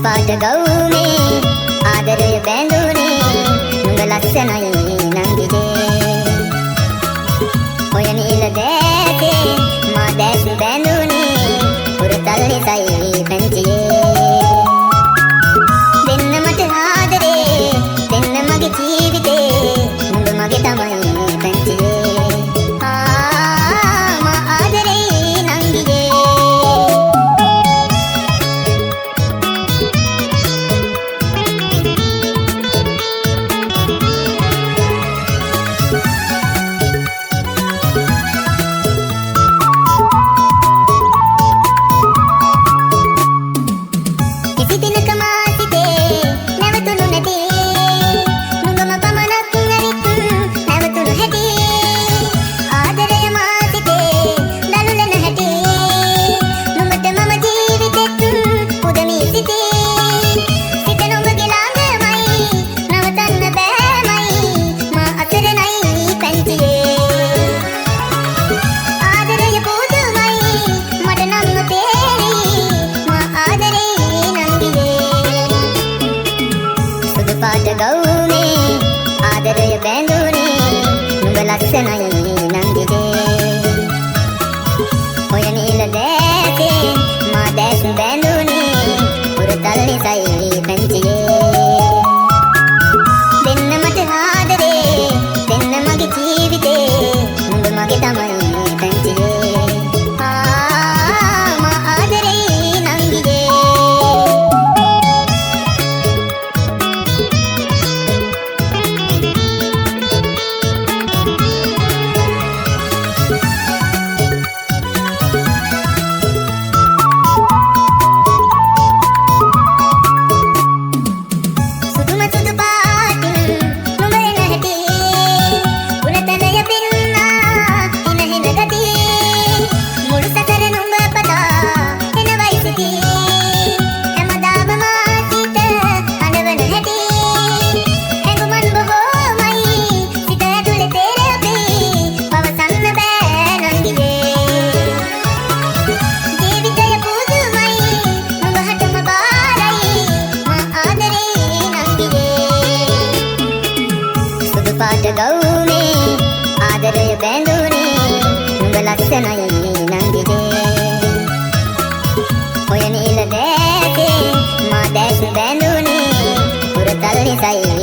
පාට ගවුමේ ආදරය බැඳුනේ නුඹ ලස්සනයි නංගිගේ ඔය නිල දැසේ මා දැස් බැඳුනේ උරතල් නිසයි පැංචියේ දෙන්න මට ආදරේ දෙන්න මගේ ජීවිතේ නුඹ මගේ තමයි පැංචියේ පාට ගවුමේ ආදරය බැඳුනේ නුඹ ලස්සනයි නංගිගේ ඔය නිල දැසේ මා දැස් බැඳුනේ උරතල් නිසයි පැංචියේ දෙන්න මට ආදරේ දෙන්න මගේ ජීවිතේ නුඹ මගේ තමයි පැංචියේ පාට ගවුමේ ආදරය බැඳුනේ නුඹ ලස්සනයි නංගිගේ ඔය නිල දැසේ මා දැස් බැඳුනේ උරතල් නිසයි